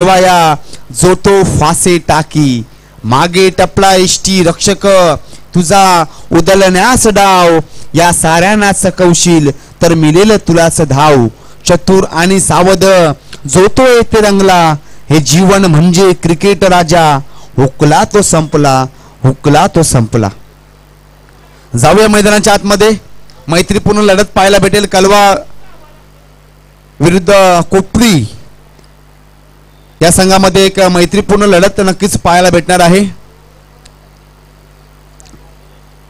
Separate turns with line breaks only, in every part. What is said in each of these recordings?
वाया जो तो फासे टाकी मागे टपला इष्टी रक्षक तुझा उदलण्यास डाव या साऱ्यांनाच कौशील तर मिळेल तुलाच धाव चतुर आणि सावध जो तो येथे रंगला हे जीवन म्हणजे क्रिकेट राजा हुकला तो संपला हुकला तो संपला। जाऊया मैदानाच्या आतमध्ये मैत्रीपूर्ण लढत पाहायला भेटेल कलवा विरुद्ध कोपरी या संघामध्ये एक मैत्रीपूर्ण लढत नक्कीच पाहायला भेटणार आहे।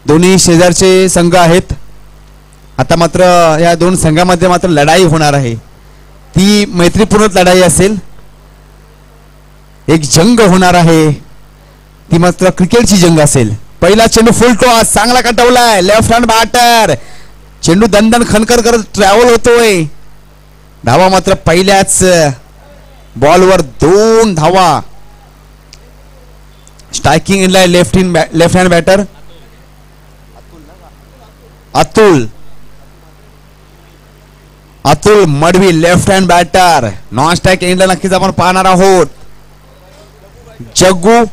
दोन्ही शेजारचे संघ आहेत। आता मात्र या दोन संघांमध्ये मात्र लढाई होणार आहे ती मैत्रीपूर्ण लढाई असेल एक जंग होणार आहे ती मात्र क्रिकेटची जंग असेल। पहिला चेंडू फुल टॉस चांगला कटवलाय लेफ्ट हँड बॅटर चेंडू दणदण खणखर करत ट्रॅव्हल होतोय धावा मात्र पहिल्याच बॉलवर 2 धावा। स्ट्राइकिंग इनला left hand batter Atul Madvi left hand batter non strike एंडला नक्कीच आपण पाहणार आहोत। जग्गू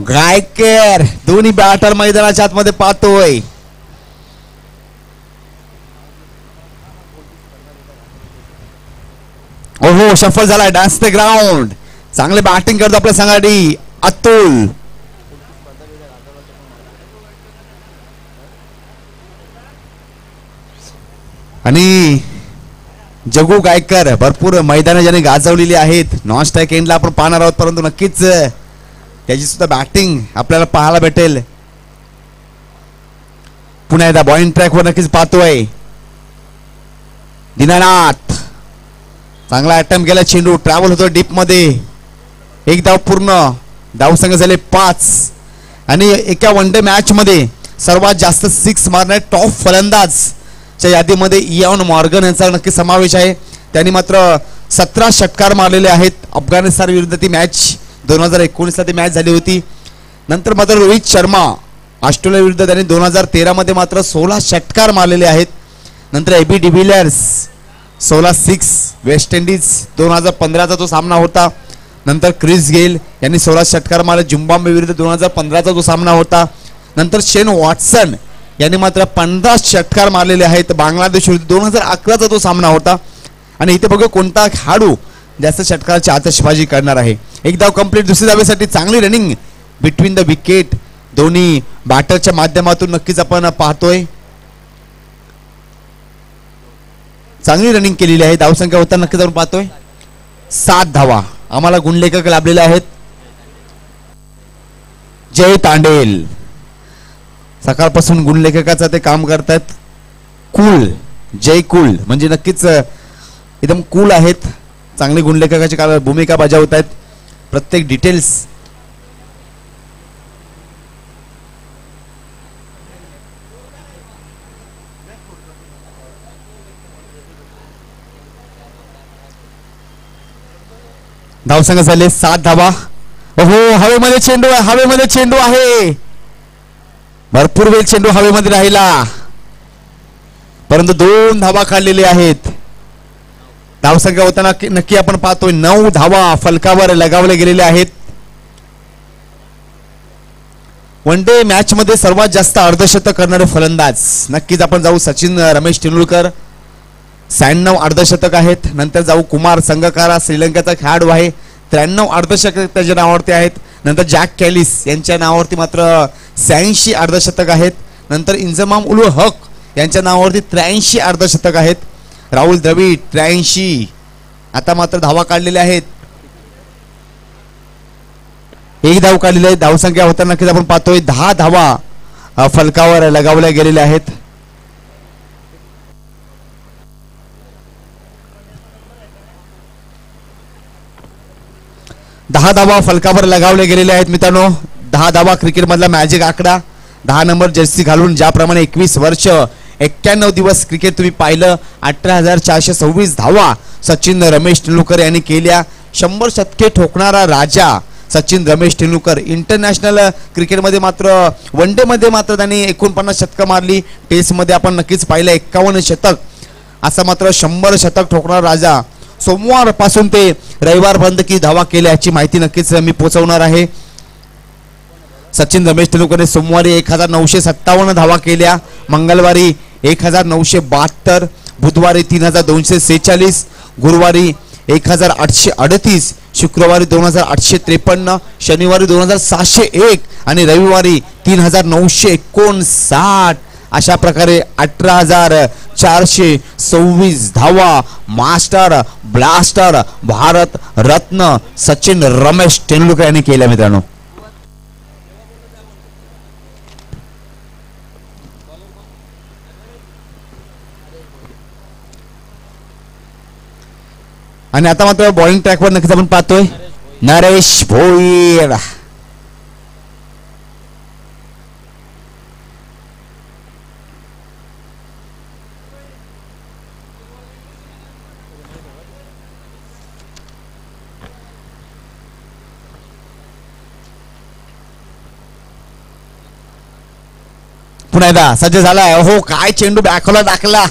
गायकर दोन्ही बॅटर मैदानाच्या आतमध्ये पाहतोय। ओहो सफल झालाय डान्स द ग्राउंड चांगले बॅटिंग करतो आपल्या संघासाठी अतुल। आणि जग्गू गायकर भरपूर मैदान ज्याने गाजवलेली आहेत नॉन स्ट्राइक एंडला आपण पाहणार आहोत परंतु नक्कीच त्याची सुद्धा बॅटिंग आपल्याला पाहायला भेटेल। पुन्हा एकदा बॉलिंग ट्रॅक वर नक्कीच पाहतोय दीनानाथ चांगला अटेम्प्ट केला चेंडू ट्रॅव्हल होतो डीप मध्ये एक धाव पूर्ण धाव संख्या झाले 5 आणि एका वन डे मॅच मध्ये सर्वात जास्त 6 मारणारे टॉप फलंदाज च्या यादीमध्ये इयान मॉर्गन यांचा नक्की समावेश आहे। त्यांनी मात्र 17 षटकार मारलेले आहेत। अफगाणिस्तान विरुद्ध ती मॅच 2019 ला ती मॅच झाली होती। नंतर मात्र रोहित शर्मा ऑस्ट्रेलिया विरुद्ध त्यांनी 2013 मध्ये मात्र 16 षटकार मारलेले आहेत। नंतर एबी डिव्हिलियर्स 16-6 वेस्ट इंडिज 2015 चा तो सामना होता। नंतर क्रिस गेल यांनी 16 षटकार मारले झिम्बाब्वे विरुद्ध 2015 चा तो सामना होता। नंतर शेन वॉटसन यांनी मात्र 15 षटकार मारलेले आहेत बांगलादेश विरुद्ध 2011 चा तो सामना होता। आणि इथे बघू कोणता खेळाडू जास्त षटकाराची आतषबाजी करणार आहे। एक धाव कंप्लीट दुसऱ्या धावेसाठी चांगली रनिंग बिटवीन द विकेट दोन्ही बॅटरच्या माध्यमातून नक्कीच आपण पाहतोय चांगली रनिंग केलेली आहे। धावसंख्या होता नक्कीच आपण पाहतोय 7 धावा आम्हाला गुणलेखक लाभलेले आहेत। जय तांडेल सकाळपासून गुणलेखकाचं ते काम करतात कूल जय कूल म्हणजे नक्कीच एकदम कूल आहेत चांगली गुणलेखकाची भूमिका बजावत आहेत प्रत्येक डिटेल्स धावसंख्या झाले 7 धावा। हो हवेमध्ये चेंडू आहे भरपूर वेळ चेंडू हवेमध्ये राहिला परंतु 2 धावा काढलेले आहेत। धावसंख्या होताना नक्की आपण पाहतोय 9 धावा फलकावर लगावले गेलेले आहेत। वन डे मॅच मध्ये सर्वात जास्त अर्धशतक करणारे फलंदाज नक्कीच आपण जाऊ सचिन रमेश तेंडुलकर 96 अर्धशतक आहेत। नंतर जाऊ कुमार संगकारा श्रीलंकेचा खेळाडू आहे 93 अर्धशतक त्याच्या नावावरती आहेत। नंतर जॅक कॅलिस यांच्या नावावरती मात्र 86 अर्धशतक आहेत। नंतर इंजमाम उल हक यांच्या नावावरती 83 अर्धशतक आहेत। राहुल द्रविड 83 आता मात्र धावा काढलेल्या आहेत एक धाव काढलेली आहे। धावसंख्या होताना नक्कीच आपण पाहतोय 10 धावा फलकावर लगावल्या गेलेल्या आहेत। दहा धावा फलकावर लगावले गेलेले आहेत मित्रांनो। 10 धावा क्रिकेट मधला मॅजिक आकडा 10 नंबर जर्सी घालून ज्याप्रमाणे 21 वर्ष 91 दिवस क्रिकेट तुम्ही पाहिलं 18,426 धावा सचिन रमेश तेंडुलकर यांनी केल्या। 100 शतके ठोकणारा राजा सचिन रमेश तेंडुलकर इंटरनॅशनल क्रिकेटमध्ये मात्र वन डे मध्ये मात्र त्यांनी 49 शतकं मारली। टेस्ट मध्ये आपण नक्कीच पाहिलं 51 शतक असा मात्र 100 शतक ठोकणारा राजा सोमवार पासून ते रविवारपर्यंत की धावा केल्या याची माहिती नक्कीच मी पोहोचवणार आहे. सचिन रमेश तेंडुलकरने सोमवारी 1957 धावा केल्या, मंगळवारी 1972, बुधवारी 3246, गुरुवारी 1838, शुक्रवारी 2853, शनिवारी 2701 आणि रविवारी 3959. अशा प्रकारे 18,426 धावा मास्टर ब्लास्टर भारत रत्न सचिन रमेश तेंडुलकर यांनी केल्या मित्रांनो. आणि आता मात्र बॉलिंग ट्रॅकवर नक्कीच आपण पाहतोय नरेश भोईर. पुन्हा एकदा सज्ज झालाय. हो काय चेंडू बॅकला टाकला.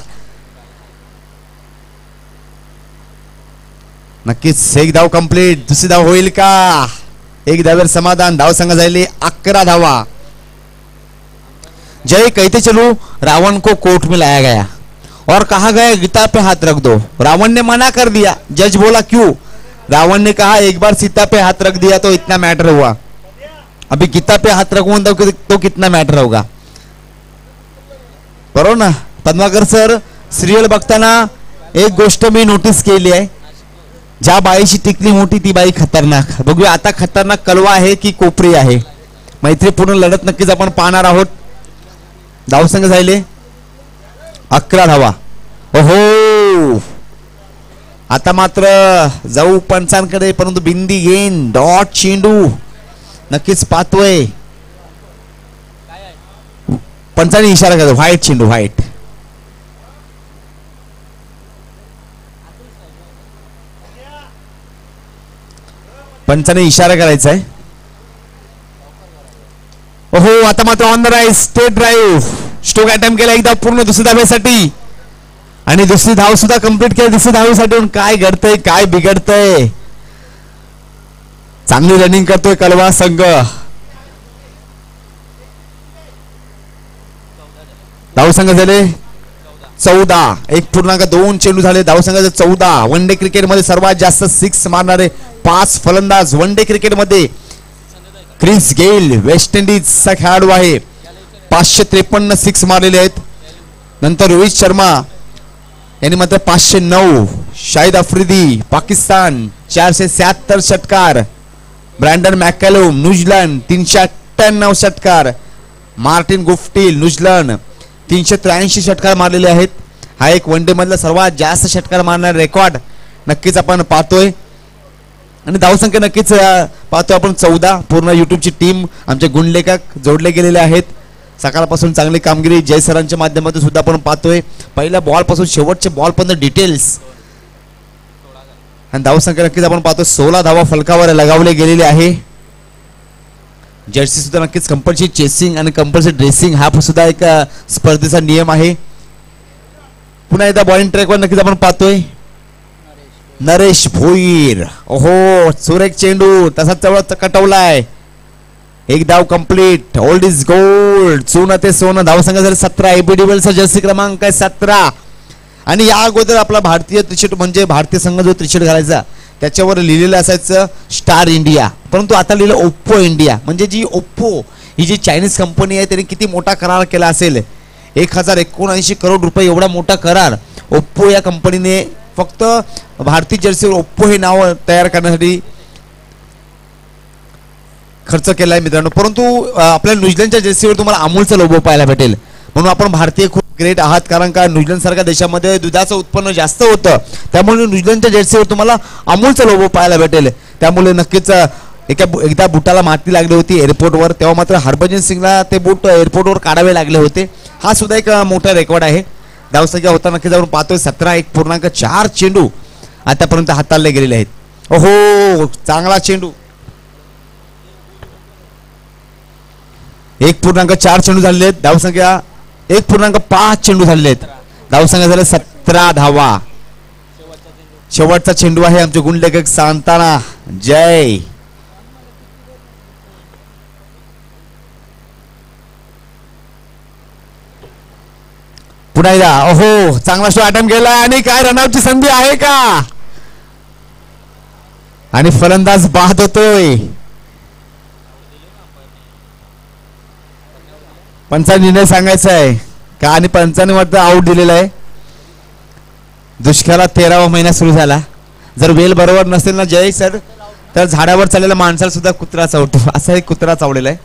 नक्कीच एक धाव कंप्लीट. दुसरी धाव होईल का? एक धावेवर समाधान. धाव संघ झाली 11 धावा. जय कहते चलो रावण को कोर्ट में लाया गया और कहा गया गीता पे हाथ रख दो. रावण ने मना कर दिया. जज बोला क्यों? रावण ने कहा एक बार सीता पे हाथ रख दिया तो इतना मैटर हुआ, अभी गीता पे हाथ रखून तो कितना मैटर होगा. बरोबर ना पद्माकर सर. सिरियल बघताना एक गोष्ट मी नोटीस केली आहे. ज्या बाईची टिकली मोठी ती बाई खतरनाक. बघूया आता खतरनाक कलवा आहे की कोपरी आहे. मैत्रीपूर्ण लढत नक्कीच आपण पाहणार आहोत. धावसंघ झाले 11 धावा. ओहो आता मात्र जाऊ पंचांकडे, परंतु बिंदी गेन डॉट चेंडू नक्कीच पाहतोय. पंचांनी इशारा करतो व्हाईट चेंडू व्हाईट. पंचाने इशारा करायचा आहे. ओहो आता मात्र on the right straight drive. Stroke attempt केला एकदा पूर्ण दुसऱ्या धावेसाठी आणि दुसरी धाव सुद्धा कंप्लीट केली. दुसरी धावेसाठी काय घडतंय काय बिघडतंय. चांगली रनिंग करतोय कलवा संघ. धावसंघ झाले 14. 1.2 चेंडू झाले. धावसंघाचे 14. वन डे क्रिकेटमध्ये सर्वात जास्त 6 मारणारे 5 फलंदाज वन डे क्रिकेटमध्ये क्रिस गेल वेस्ट इंडिजचा खेळाडू आहे. 553 6 मारलेले आहेत. नंतर रोहित शर्मा यांनी मात्र 509. शाहिद आफ्रिदी पाकिस्तान 476 षटकार. ब्रँडन मॅकॅलम न्यूझीलंड 398 षटकार. मार्टिन गुफ्टिल न्यूझीलंड 383 षटकार मारलेले आहेत. हा एक वन डे मधला सर्वात जास्त षटकार मारणारा रेकॉर्ड नक्कीच आपण पाहतोय. आणि धावसंख्या नक्कीच पाहतोय आपण 14. पूर्ण युट्यूबची टीम आमचे गुणलेखक जोडले गेलेले आहेत. सकाळपासून चांगली कामगिरी जय सरांच्या माध्यमातून सुद्धा आपण पाहतोय. पहिल्या बॉल पासून शेवटचे बॉल पर्यंत डिटेल्स. आणि धावसंख्या नक्कीच आपण पाहतोय 16 धावा फलकावर लगावले गेलेले आहे. जर्सी सुद्धा नक्कीच कंपल्सरी चेसिंग आणि कंपल्सरी ड्रेसिंग हा सुद्धा एक स्पर्धेचा नियम आहे. पुन्हा एकदा बॉलिंग ट्रॅकवर नक्कीच आपण पाहतोय नरेश भोईर. ओहो सुरेख चेंडू तसाच जवळ कटवलाय. एक धाव कंप्लीट. Old is gold. सोनं ते सोनं. धावसंख्या झाले 17. एबी डिविलियर्सचा जर्सी क्रमांक आहे 17. आणि या अगोदर आपला भारतीय त्रिशर्ट म्हणजे भारतीय संघ जो त्रिशर्ट घालायचा त्याच्यावर लिहिलेलं असायचं स्टार इंडिया, परंतु आता लिहिलं ओप्पो इंडिया. म्हणजे जी ओप्पो ही जी चायनीज कंपनी आहे त्याने किती मोठा करार केला असेल. 1079 करोड रुपये एवढा मोठा करार ओप्पो या कंपनीने फक्त भारतीय जर्सीवर ओप्पो हे नाव तयार करण्यासाठी खर्च केलाय मित्रांनो. परंतु आपल्या न्यूझीलंडच्या जर्सीवर तुम्हाला अमूलचा लोगो पाहायला भेटेल. म्हणून आपण भारतीय खूप ग्रेट आहात, कारण का न्यूझीलंड सारख्या देशामध्ये दुधाचं उत्पन्न जास्त होतं. त्यामुळे न्यूझीलंडच्या जर्सीवर तुम्हाला अमूलचा लोगो पाहायला भेटेल. त्यामुळे नक्कीच एकदा बुटाला माती लागली होती एअरपोर्टवर, तेव्हा मात्र हरभजन सिंगला ते बूट एअरपोर्टवर काढावे लागले होते. हा सुद्धा एक मोठा रेकॉर्ड आहे. धावसंख्या होता नक्कीच आपण पाहतोय 17. 1.4 चेंडू आतापर्यंत हाताळले गेलेले आहेत. ओहो चांगला चेंडू. 1.4 चेंडू झालेले आहेत. धावसंख्या 1.5 चेंडू झालेले आहेत. धावसंख्या झाले 17 धावा. शेवटचा चेंडू आहे आमचे गुणलेखक सांगताना जय. पुन्हा एकदा ओहो चांगला शॉट अटेम्प्ट केला आणि काय रनआउटची संधी आहे का आणि फलंदाज बाद होतोय. पंचांनी निर्णय सांगायचा आहे का आणि पंचांनी वाटतं आऊट दिलेला आहे. दुष्काळात 13वा महिना सुरू झाला. जर वेल बरोबर नसेल ना जय सर तर झाडावर चाललेल्या माणसाला सुद्धा कुत्रा चावतो. असा एक कुत्रा चावलेला आहे.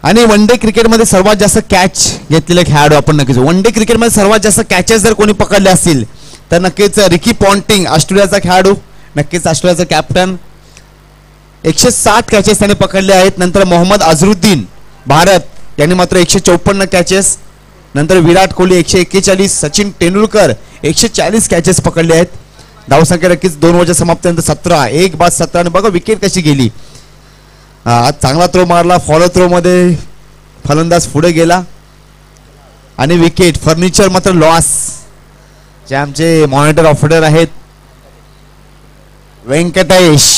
आणि वन डे क्रिकेटमध्ये सर्वात जास्त कॅच घेतलेले खेळाडू आपण नक्कीच. वन डे क्रिकेटमध्ये सर्वात जास्त कॅचेस जर कोणी पकडले असतील तर नक्कीच रिकी पॉन्टिंग ऑस्ट्रेलियाचा खेळाडू, नक्कीच ऑस्ट्रेलियाचा कॅप्टन. 107 कॅचेस त्याने पकडले आहेत. नंतर मोहम्मद अझरुद्दीन भारत यांनी मात्र 154 कॅचेस. नंतर विराट कोहली 141, सचिन तेंडुलकर 140 कॅचेस पकडले आहेत. धावसंख्या नक्कीच 2 ओव्हरच्या समाप्तीनंतर 17, 1 बाद 17. आणि बघा विकेट कशी गेली. आज चांगला थ्रो मारला. फॉलो थ्रो मध्ये फलंदाज पुढे गेला आणि विकेट. फर्निचर मात्र लॉस. जे आमचे मॉनिटर ऑफिसर आहेत व्यंकटेश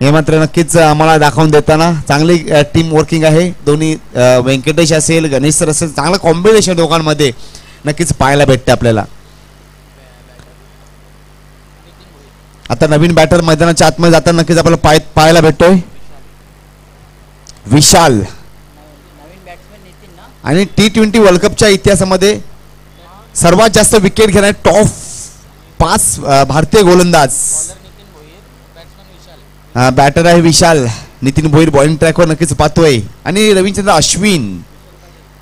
हे मात्र नक्कीच आम्हाला दाखवून देताना चांगली टीम वर्किंग आहे. दोन्ही व्यंकटेश असेल गणेश सर असेल चांगलं कॉम्बिनेशन दोघांमध्ये नक्कीच पाहायला भेटते आपल्याला. आता नवीन बॅटर मैदानाच्या आतमध्ये जाताना नक्कीच आपल्याला पाहायला भेटतोय विशाल. आणि T20 वर्ल्ड कपच्या इतिहासामध्ये सर्वात जास्त विकेट घेणारे टॉप 5 भारतीय गोलंदाज. बॅटर आहे विशाल. नितीन भोईर बॉलिंग ट्रॅकवर नक्कीच पाहतोय. आणि रविचंद्र अश्विन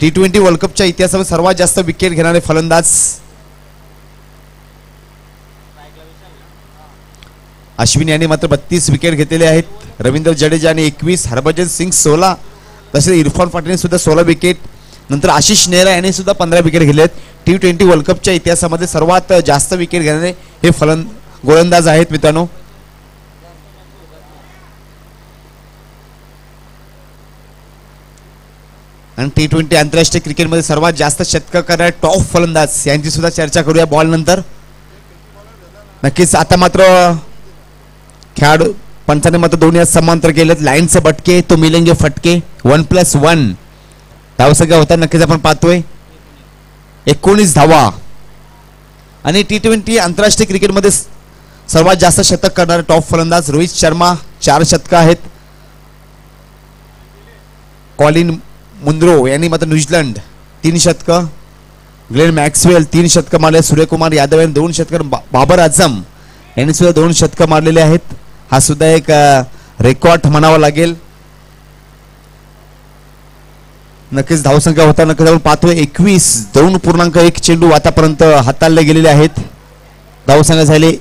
T20 वर्ल्ड कपच्या इतिहासामध्ये सर्वात जास्त विकेट घेणारे फलंदाज. अश्विन यांनी मात्र 32 विकेट घेतलेले आहेत. रवींद्र जडेजाने 21, हरभजन सिंग 16, तसेच इरफान पठाणने सुद्धा 16 विकेट. नंतर आशिष नेहरा यांनी सुद्धा 15 विकेट घेतले आहेत. T20 वर्ल्ड कपच्या इतिहासामध्ये सर्वात जास्त विकेट घेणारे हे गोलंदाज आहेत मित्रांनो. आणि T20 आंतरराष्ट्रीय क्रिकेटमध्ये सर्वात जास्त शतक करणारे टॉप फलंदाज यांची सुद्धा चर्चा करूया बॉल नंतर. नक्कीच आता मात्र खेळाडू पंचाने मात्र दोन्ही समांतर केलेत. लाईनचे बटके तो मिलेंगे फटके. 1+1 धावसंख्या होता नक्कीच आपण पाहतोय 19 धावा. आणि T20 आंतरराष्ट्रीय क्रिकेटमध्ये सर्वात जास्त शतक करणारे टॉप फलंदाज रोहित शर्मा 4 शतक आहेत. कॉलिन मुंद्रो यांनी मात्र न्यूझीलंड 3 शतक. ग्लेन मॅक्सवेल 3 शतक मारले. सूर्यकुमार यादव यांनी 2 शतक. बाबर आझम यांनी सुद्धा 2 शतक मारलेले आहेत. हा सुद्धा एक रेकॉर्ड म्हणावा लागेल. नक्कीच धावसंख्या होता नक्कीच आपण पाहतोय 21. 2.1 चेंडू आतापर्यंत हाताळले गेलेले आहेत. धावसंख्या झाली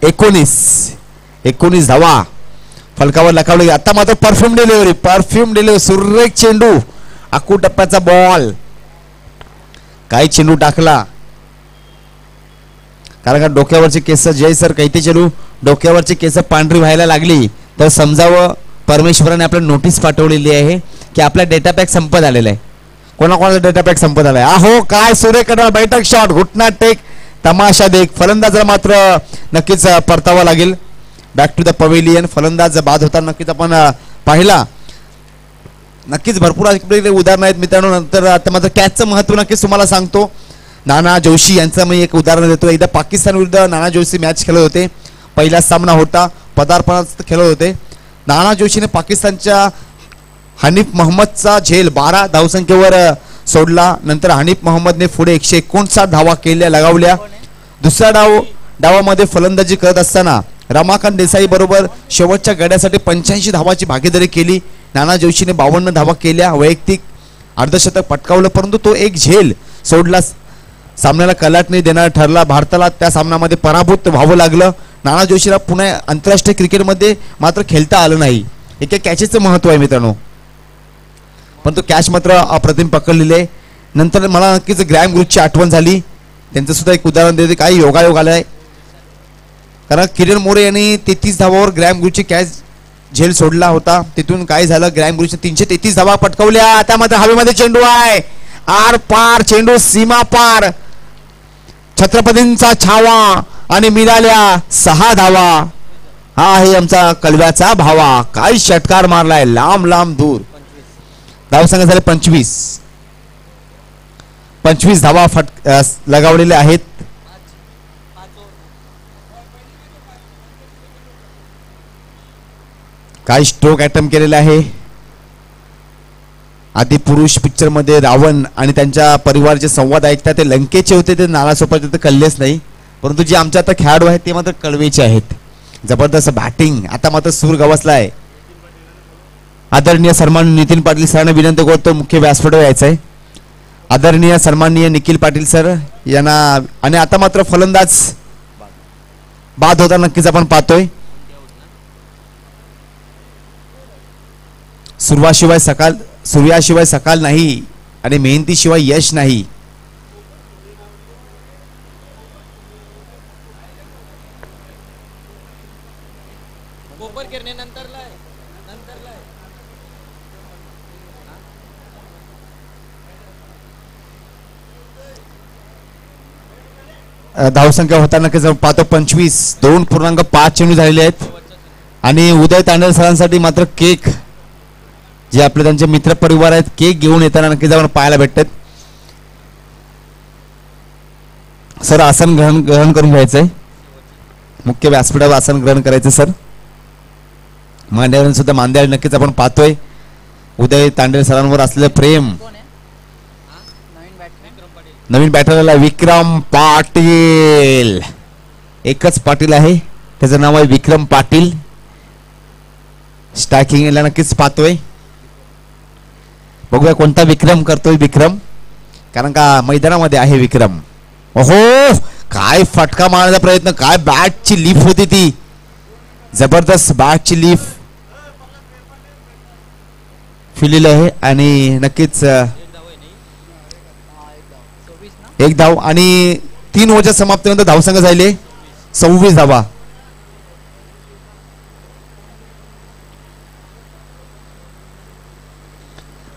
19 धावा फलकावर लकावले. आता मात्र परफ्यूम डिलिव्हरी सुरेख चेंडू. आकू टप्प्याचा बॉल. काही चेंडू टाकला कारण का डोक्यावरचे केस जय सर काही चेंडू डोक्यावरची केस पांढरी व्हायला लागली तर समजावं परमेश्वराने आपल्याला नोटीस पाठवलेली आहे की आपला डेटा पॅक संपत आलेला आहे. कोणाकोणाचा डेटा पॅक संपत आलाय. आहो काय सुरेख बैठक शॉट. घुटना टेक तमाशा देख. फलंदाजाला मात्र नक्कीच परतावा लागेल. Back to the pavilion. फलंदाज बाद होता नक्कीच आपण पाहिला. नक्कीच भरपूर उदाहरणं आहेत मित्रांनो. नंतर आता मात्र कॅचचं महत्व नक्कीच तुम्हाला सांगतो. नाना जोशी यांचं मी एक उदाहरण देतो. एकदा पाकिस्तान विरुद्ध नाना जोशी मॅच खेळत होते. पहिला सामना होता. पदार्पणात खेळत होते. नाना जोशीने पाकिस्तानच्या हनीफ मोहम्मदचा झेल 12 धावसंख्येवर सोडला. नंतर हनीफ मोहम्मदने पुढे 159 धावा लगावल्या. दुसऱ्या डावामध्ये फलंदाजी करत असताना रमाकांत देसाई बरोबर शेवटच्या गड्यासाठी 85 धावाची भागीदारी केली. नाना जोशीने 52 धावा केल्या. वैयक्तिक अर्धशतक पटकावलं परंतु तो एक झेल सोडला. सामन्याला कलाटणी देणारा ठरला. भारताला त्या सामन्यामध्ये पराभूत व्हावं लागलं. नाना जोशीला पुन्हा आंतरराष्ट्रीय क्रिकेटमध्ये मात्र खेळता आलं नाही. एका कॅचेचं महत्व आहे मित्रांनो. पण तो कॅच मात्र अप्रतिम पकडलेले. नंतर मला नक्कीच ग्रॅम ग्रुपची आठवण झाली. त्यांचं सुद्धा एक उदाहरण देते. काही योगायोग आलाय कारण किरण मोरे यांनी 33 धावावर ग्रॅम ग्रुपची कॅच झेल सोडला होता. तिथून काय झालं, ग्रॅम गुरुच्या 333 धावा पटकवल्या. आता मात्र हवेमध्ये चेंडू आहे, आर पार चेंडू, सीमा पार, छत्रपतींचा छावा आणि मिळाल्या 6 धावा. हा आहे आमचा कलव्याचा भावा. काय षटकार मारलाय लांब लांब दूर. धावसंघ झाले 25 धावा लगावलेले आहेत. काय स्ट्रोक अटेम्प्ट केलेला आहे. आधी पुरुष पिक्चर मध्ये रावण आणि त्यांच्या परिवाराचे संवाद ऐकतात ते लंकेचे होते, ते नालासोपाचे ते कळलेच नाही. परंतु जे आमचे आता खेळाडू आहेत ते मात्र कळवेचे आहेत. जबरदस्त बॅटिंग. आता मात्र सूर गवसलाय. आदरणीय सन्मान नितीन पाटील सरांना विनंती करतो मुख्य व्यासपीठावर यायचं आहे. आदरणीय सन्माननीय निखिल पाटील सर यांना. आणि आता मात्र फलंदाज बाद होता नक्कीच आपण पाहतोय. सूर्याशिवाय सकाळ नाही आणि मेहनतीशिवाय यश नाही. धावसंख्या होताना पाहतो 25. 2.5 चेंडू झालेले आहेत. आणि उदय तांडेल सरांसाठी मात्र केक, जे आपले त्यांचे मित्र परिवार आहेत, केक घेऊन येताना नक्कीच आपण पाहायला भेटतात. सर आसन ग्रहण करून घ्यायचंय. मुख्य व्यासपीठावर आसन ग्रहण करायचं सर. मांड्यावर सुद्धा मांड्यावर नक्कीच आपण पाहतोय उदय तांडेल सरांवर असलेलं प्रेम. नवीन बॅटरला विक्रम पाटील. एकच पाटील आहे, त्याचं नाव आहे विक्रम पाटील. स्ट्रायकिंगला नक्कीच पाहतोय. बघूया कोणता विक्रम करतोय विक्रम, कारण का मैदानामध्ये आहे विक्रम. ओहो, काय फटका मारण्याचा प्रयत्न, काय बॅटची लीफ होती ती, जबरदस्त बॅटची लीफ फिरलेली आहे. आणि नक्कीच एक धाव. आणि 3 ओव्हरच्या समाप्तीनंतर धावसंख्या झाले 26 धावा.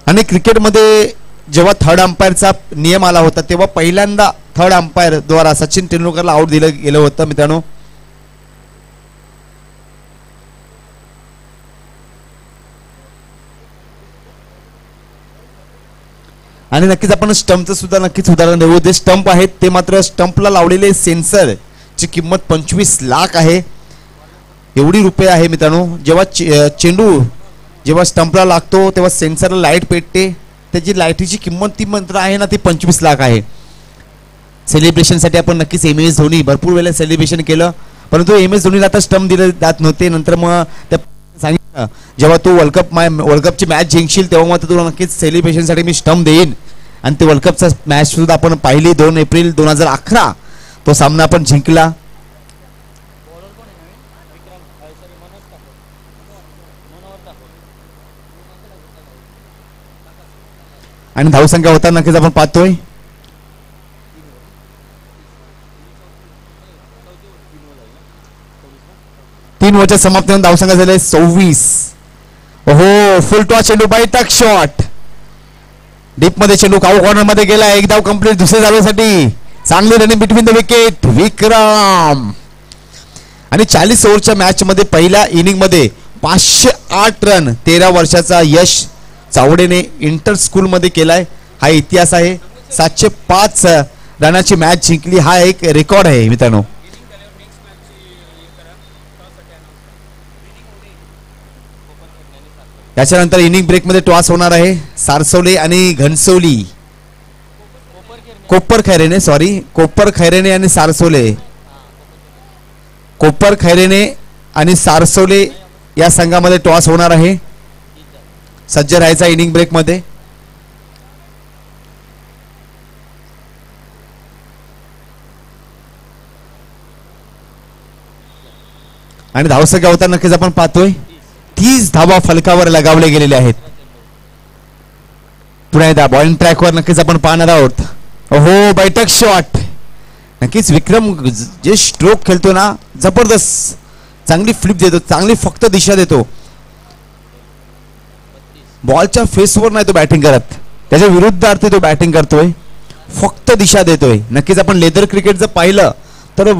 आणि क्रिकेटमध्ये जेव्हा थर्ड अंपायरचा नियम आला होता तेव्हा पहिल्यांदा थर्ड अंपायर द्वारा सचिन तेंडुलकरला आउट दिलं गेलं होतं मित्रांनो. आणि नक्कीच आपण स्टंपचं सुद्धा नक्कीच उदाहरण देऊ. जे स्टंप आहेत ते मात्र स्टंपला लावलेले सेन्सर ची किंमत 25 लाख आहे. एवढी रुपये आहे मित्रांनो. जेव्हा चेंडू जेव्हा स्टंपला लागतो तेव्हा सेन्सरला लाईट पेटते, त्याची लाईटीची किंमत ती मात्र आहे ना ती 25 लाख आहे. सेलिब्रेशनसाठी आपण नक्कीच MS धोनी भरपूर वेळेला सेलिब्रेशन केलं, परंतु MS धोनीला आता स्टंप दिले जात नव्हते. नंतर मग त्या सांगितलं जेव्हा तू वर्ल्ड कपची मॅच जिंकशील तेव्हा मात्र तुला नक्कीच सेलिब्रेशनसाठी मी स्टंप देईन. आणि ते वर्ल्ड कपचा मॅच सुद्धा आपण पाहिली 2 एप्रिल 2011 तो सामना आपण जिंकला. आणि धावसंख्या होता नक्कीच आपण पाहतोय 3 ओव्हरच्या समाप्तीनंतर धावसंख्या झाले 26. ओहो, फुल टॉस चेंडू, बैठक शॉट डीप मध्ये चेंडू काऊ कॉर्नर मध्ये गेला. एक धाव कंप्लीट दुसऱ्या धावेसाठी. चांगली रनिंग बिटवीन द विकेट विक्रम. आणि 40 ओव्हरच्या मॅच मध्ये पहिल्या इनिंग मध्ये 508 रन 13 वर्षाचा यश चावडेने इंटर स्कूल मध्ये केलाय. हा इतिहास आहे. 705 रनाची मॅच जिंकली, हा एक रेकॉर्ड आहे मित्रांनो. त्याच्यानंतर इनिंग ब्रेक मध्ये टॉस होणार आहे. सारसवले आणि घनसवली, कोपर खैरेने आणि सारसवले, कोपर खैरेने आणि सारसवले या संघामध्ये टॉस होणार आहे. सज्ज राहायचा इनिंग ब्रेक मध्ये. आणि धावसंख्या होता नक्कीच आपण पाहतोय 30 धावा फलकावर लगावले गेलेले आहेत. पुन्हा एकदा बॉलिंग ट्रॅकवर नक्कीच आपण पाहणार आहोत. ओहो, बैठक शॉट. नक्कीच विक्रम जे स्ट्रोक खेळतो ना, जबरदस्त चांगली फ्लिप देतो, चांगली फक्त दिशा देतो. बॉलच्या फेसवर नाही तो बॅटिंग करत, त्याच्या विरुद्धार्थी तो बॅटिंग करतोय, फक्त दिशा देतोय. नक्कीच आपण लेदर क्रिकेट जर पाहिलं तर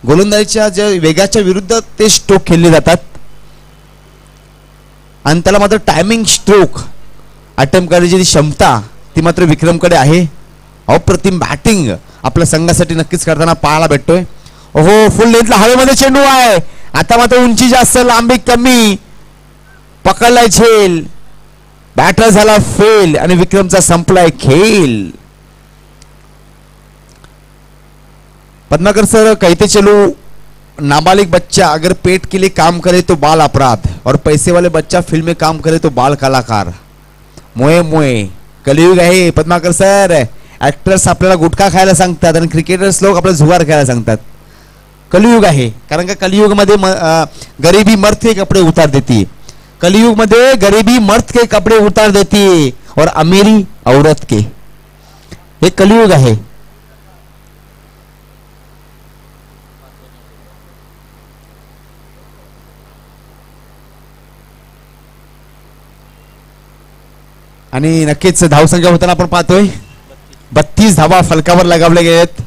गोलंदाजीच्या ज्या वेगाच्या विरुद्ध ते स्ट्रोक खेळले जातात आणि त्याला मात्र टायमिंग स्ट्रोक अटेम्प्ट करण्याची क्षमता ती मात्र विक्रमकडे आहे. अप्रतिम बॅटिंग आपल्या संघासाठी नक्कीच करताना पाहायला भेटतोय. ओहो, फुल लेंथला हवेमध्ये चेंडू आहे. आता मात्र उंची जास्त, लांबी कमी, पकडलाय झेल, बॅटर झाला फेल आणि विक्रमचा संपलाय खेळ. पद्माकर सर कहते चलो, नाबालिग बच्चा अगर पेट के लिए काम करे तो बाल अपराध, और पैसे वाले बच्चा फिल्म में काम करे तो बाल कलाकार. मोये मोये कलियुग आहे पद्माकर सर. ऍक्टर्स आपल्याला गुटखा खायला सांगतात आणि क्रिकेटर्स लोक आपल्याला जुगार खायला सांगतात. कलियुग आहे, कारण का कलियुग मध्ये गरीबी मर्द के कपडे उतार देती. कलियुग मध्ये गरीबी मर्द के कपडे उतार देती और अमीरी औरत के. हे कलियुग आहे. आणि नक्कीच धावसंख्या होताना आपण पाहतोय 32 धावा फलकावर लगावले गेलेत.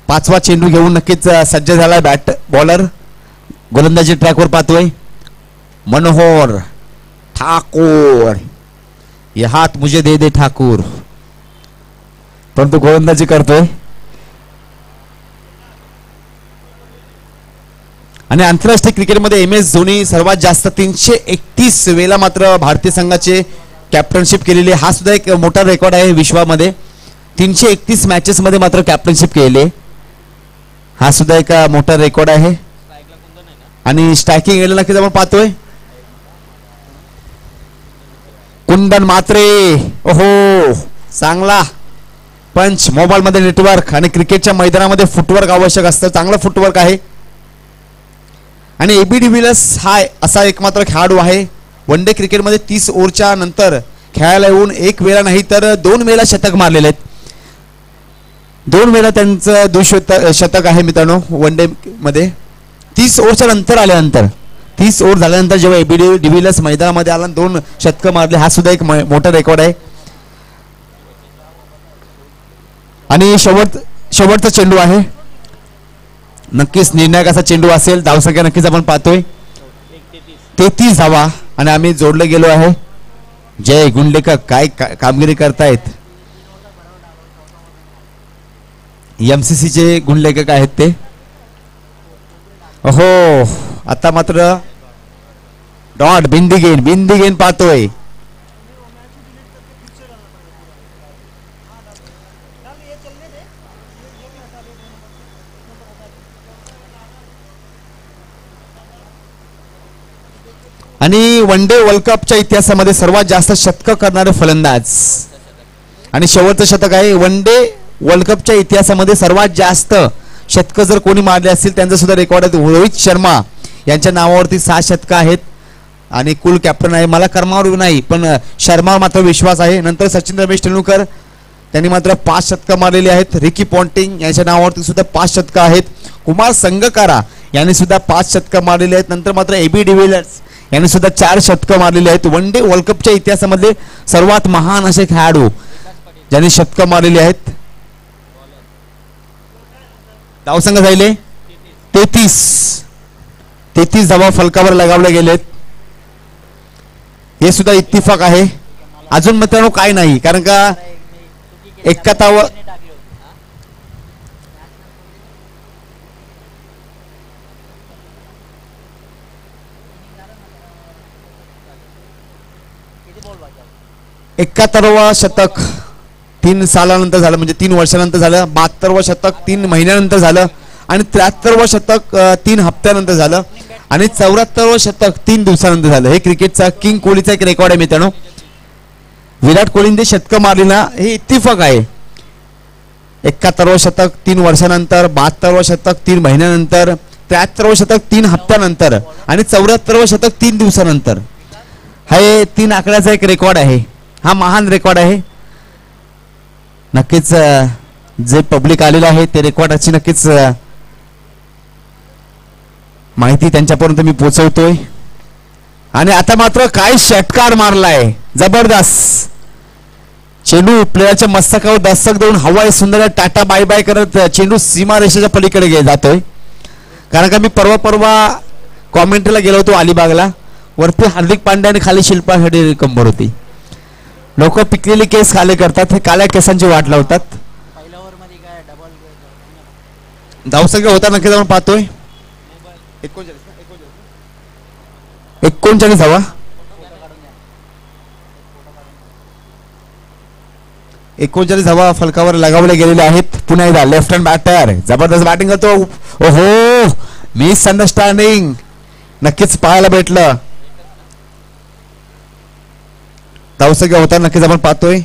5वा चेंडू घेऊन नक्कीच सज्ज झालाय बॅट बॉलर. गोलंदाजी ट्रॅकवर पाहतोय मनोहर ठाकूर, ये हात मुझे दे दे ठाकूर, परंतु गोलंदाजी करतोय. आणि आंतरराष्ट्रीय क्रिकेटमध्ये MS धोनी सर्वात जास्त 331 वेळा मात्र भारतीय संघाचे कॅप्टनशिप केलेली. हा सुद्धा एक मोठा रेकॉर्ड आहे विश्वामध्ये. 331 मॅचेस मध्ये मात्र कॅप्टनशिप केलेली, हा सुद्धा एक मोठा रेकॉर्ड आहे. आणि स्ट्रायकिंग एरियाला नक्कीच आपण पाहतोय कुंदन मात्रे. ओहो, चांगला पंच. मोबाईल मध्ये नेटवर्क आणि क्रिकेटच्या मैदानामध्ये फुटवर्क आवश्यक असतं, चांगलं फुटवर्क आहे. आणि AB डिव्हिलियर्स हा असा एकमात्र खेळाडू आहे वन डे क्रिकेटमध्ये 30 ओव्हरच्या नंतर खेळायला येऊन एक वेळा नाही तर 2 वेळा शतक मारलेले आहेत. 2 वेळा त्यांचं शतक आहे मित्रांनो वन डे मध्ये. 30 ओव्हरच्या नंतर आल्यानंतर, 30 ओव्हर झाल्यानंतर जेव्हा AB डिव्हिलियर्स मैदानामध्ये आला 2 शतक मारले, हा सुद्धा एक मोठा रेकॉर्ड आहे. आणि शेवटचा चेंडू आहे, नक्कीच निर्णायक असा चेंडू असेल. धावसंख्या नक्कीच आपण पाहतोय 33 धावा आणि आम्ही जोडले गेलो आहे. जय गुंडलेकर काय कामगिरी करतायत. MCC चे गुणलेखक आहेत ते. हो, आता मात्र डॉट बिंदी गेन पाहतोय. आणि वन डे वर्ल्ड कपच्या इतिहासामध्ये सर्वात जास्त शतक करणारे फलंदाज आणि शेवटचं शतक आहे. वन डे वर्ल्ड कपच्या इतिहासामध्ये सर्वात जास्त शतक जर कोणी मारले असतील त्यांचा सुद्धा रेकॉर्ड आहे. रोहित शर्मा यांच्या नावावरती 6 शतक आहेत आणि कुल कॅप्टन आहे. मला कर्मावर नाही पण शर्मा मात्र विश्वास आहे. नंतर सचिन रमेश तेंडुलकर त्यांनी मात्र 5 शतक मारलेली आहेत. रिकी पॉन्टिंग यांच्या नावावरती सुद्धा 5 शतक आहेत. कुमार संगकारा यांनी सुद्धा 5 शतक मारलेली आहेत. नंतर मात्र AB डिव्हिलियर्स यांनी सुद्धा 4 शतक मारलेली आहेत. वन डे वर्ल्ड कपच्या इतिहासामध्ये सर्वात महान असे खेळाडू ज्यांनी शतक मारलेली आहेत. धावसंख्या झाले 33 धावा फलकावर लगावले गेलेत. हे सुद्धा इत्तिफाक आहे. अजून मित्रांनो काय नाही, कारण का 71 71वा शतक 3 सालानंतर झालं, म्हणजे 3 वर्षानंतर झालं. 72वा शतक 3 महिन्यानंतर झालं आणि 73वा शतक 3 हप्त्यानंतर झालं आणि 74वा शतक 3 दिवसानंतर झालं. हे क्रिकेटचा किंग कोहलीचा एक रेकॉर्ड आहे मित्रांनो. विराट कोहलीने शतक मारली ना, हे इत्तिफाक आहे. 71वा शतक 3 वर्षानंतर, 72वा शतक 3 महिन्यानंतर, 73वा शतक 3 हप्त्यानंतर आणि 74वा शतक 3 दिवसानंतर. हे 3 आकड्याचा एक रेकॉर्ड आहे. हा महान रेकॉर्ड आहे. नक्कीच जे पब्लिक आलेलं आहे ते रेकॉर्डाची नक्कीच माहिती त्यांच्यापर्यंत मी पोहोचवतोय. आणि आता मात्र काय षटकार मारलाय जबरदस्त. चेंडू प्लेयरच्या मस्तकावर दस्तक देऊन हवाई सुंदर टाटा बाय बाय करत चेंडू सीमा रेषेच्या पलीकडे जातोय. कारण का मी परवा कॉमेंट्रीला गेलो होतो अलिबागला. वरती हार्दिक पांड्या आणि खाली शिल्पा शेट्टी कंबर होती. लोक पिकलेली केस खाली करतात, हे काळ्या केसांची वाट लावतात. धावसंख्या होता नक्की जाऊन पाहतोय 39 धावा. 39 धावा फलकावर लगावले गेलेले आहेत. पुन्हा एकदा लेफ्ट हँड बॅटर जबरदस्त बॅटिंग करतो. ओहो मिस अंडरस्टँडिंग नक्कीच पाहायला भेटलं. धावसंख्या होता नक्कीच आपण पाहतोय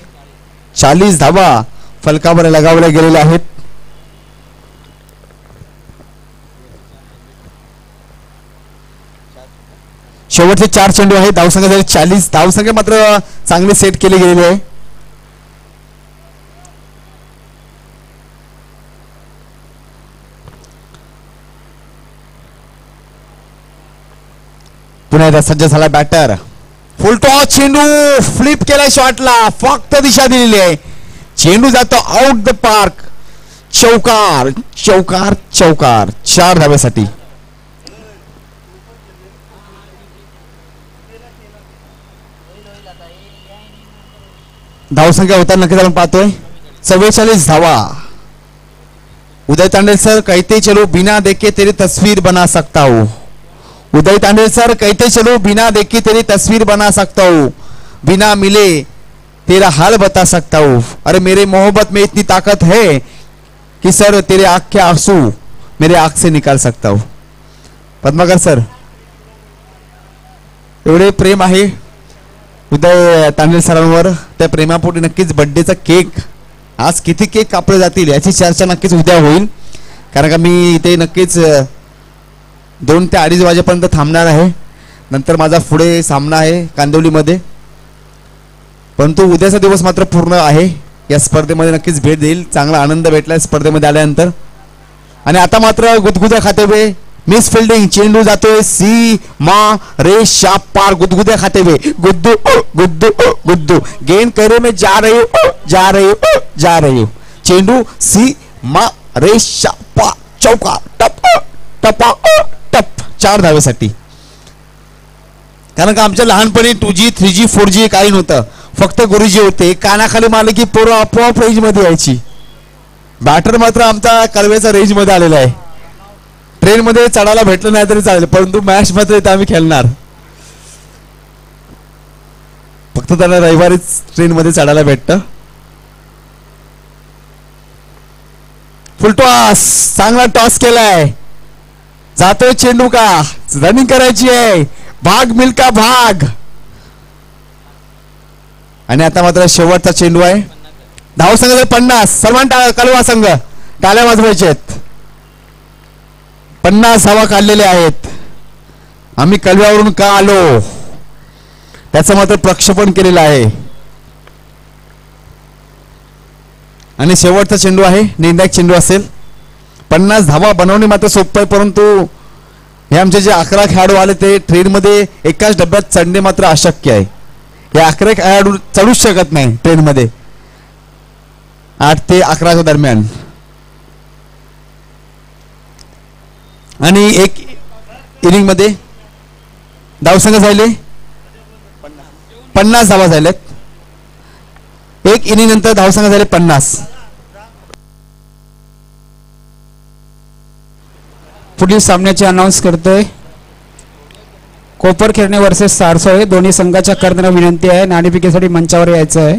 40 धावा फलकावर लगावल्या गेलेल्या आहेत. शेवटचे 4 चेंडू आहेत. धावसंख्या झाली 40. धावसंख्या मात्र चांगली सेट केली गेलेली आहे. पुन्हा एकदा सज्ज झाला बॅटर. फुल टॉस चेंडू फ्लिप केलाय शॉटला. फक्त दिशा दिलेली आहे. चेंडू जातो आउट द पार्क. चौकार चौकार चौकार 4 धाब्यासाठी. धावसंख्या होता नक्कीच आपण पाहतोय 44 धावा. उदय तांडेल सर कहते चलो बिना देखे तेरी तस्वीर बना सकता हूं. उदय तांडेल सर कहते चलो बिना देखे तेरी तस्वीर बना सकता हूं, बिना मिले तेरा हाल बता सकता हूं. अरे मेरे मोहब्बत में इतनी ताकत है कि सर तेरे आंख के आंसू मेरे आंख से निकाल सकता हूं. पद्माकर सर एवढे प्रेम आहे उदय तांडेल सरांवर. त्या प्रेमापोटी नक्कीच बर्थडेचा केक आज किती केक कापले जातील याची चर्चा नक्कीच उद्या होईल. कारण का मी इथे नक्कीच 2 ते 2:30 वाजेपर्यंत थांबणार आहे. नंतर माझा पुढे सामना आहे कांदिवलीमध्ये. परंतु उद्याचा दिवस मात्र पूर्ण आहे. या स्पर्धेमध्ये नक्कीच भेट देईल. चांगला आनंद भेटला स्पर्धेमध्ये आल्यानंतर. आणि आता मात्र गुदगुद्या खाते हुए मिस फिल्डिंग. चेंडू जातोय सी मा रेषा पार. गुदगुद्या खाते हुए गुद्दू गुद्दू गुद्दू गेंद करे में जा रही हूं जा रही हूं जा रही हूं. चेंडू सी मा रेषा पार. चौकार टप टपा टप 4 धावेसाठी. कारण का आमच्या लहानपणी 2G 3G 4G काही नव्हतं. फक्त गुरुजी होते. कानाखाली मारले की पोरं आपोआप रेंज मध्ये यायची. बॅटर मात्र आमचा कळवेचा रेंज मध्ये आलेला आहे. ट्रेन मध्ये चढायला भेटलं नाही तरी चालेल, परंतु मॅच मध्ये आम्ही खेळणार. फक्त त्याला रविवारीच ट्रेन मध्ये चढायला भेटतं. फुल टॉस चांगला टॉस केलाय. जातोय चेंडू का रनिंग करायची आहे. भाग मिल्का भाग. आणि आता मात्र शेवटचा चेंडू आहे. धावसंख्या 50. सर्वांना कलवा संघ टाळ्या वाजवायचे आहेत. 50 धावा काढलेल्या आहेत. आम्ही कलव्यावरून का आलो त्याचं मात्र प्रक्षेपण केलेलं आहे. आणि शेवटचा चेंडू आहे. निर्णायक चेंडू असेल. 50 धावा बनवणे मात्र सोपं आहे, परंतु हे आमचे जे 11 खेळाडू आले ते ट्रेन मध्ये एकाच डब्यात चढणे मात्र अशक्य आहे. हे 11 खेळाडू चढूच शकत नाही ट्रेन मध्ये 8 ते 11च्या दरम्यान. आणि एक इनिंग मध्ये धावसंख्या झाले 50 धावा झाल्यात. एक इनिंग नंतर धावसंख्या झाले 50.
पुढील सामन्याचे अनाउन्स करतोय कोपर खेळणे वर्सेस सारसोळे. दोन्ही संघाच्या कर्णधारांना विनंती आहे नाणेफेकीसाठी मंचावर यायचं आहे.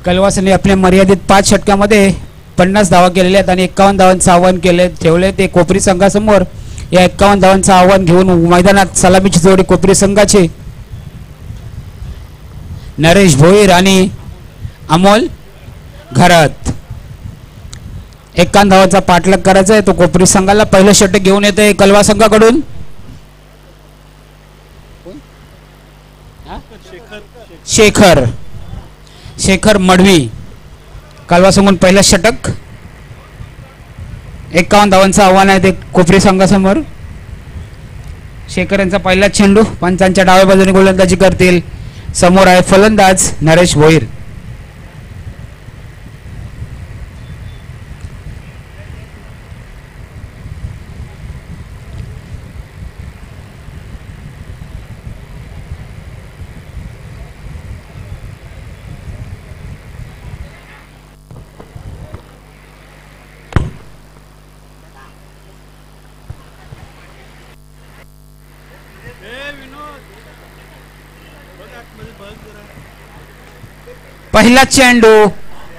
कलवासने आपल्या मर्यादित 5 षटकामध्ये 50 धावा केलेल्या आहेत आणि 51 धावांचं आव्हान ठेवले ते कोपरी संघासमोर. या 51 धावांचं आव्हान घेऊन मैदानात सलामीची जोडी कोपरी संघाचे नरेश भोईर आणि अमोल घरात. 51 धावांचा पाठलाग करायचा आहे तो कोपरी संघाला. पहिलं षटक घेऊन येते कलवा संघाकडून शेखर मडवी. कालवा समोर पहिलं षटक. 51 धावांचं आव्हान आहे ते कोपरी संघासमोर. शेखर यांचा पहिला चेंडू पंचांच्या डाव्या बाजूने गोलंदाजी करतील. समोर आहे फलंदाज नरेश भोईर. पहिला चेंडू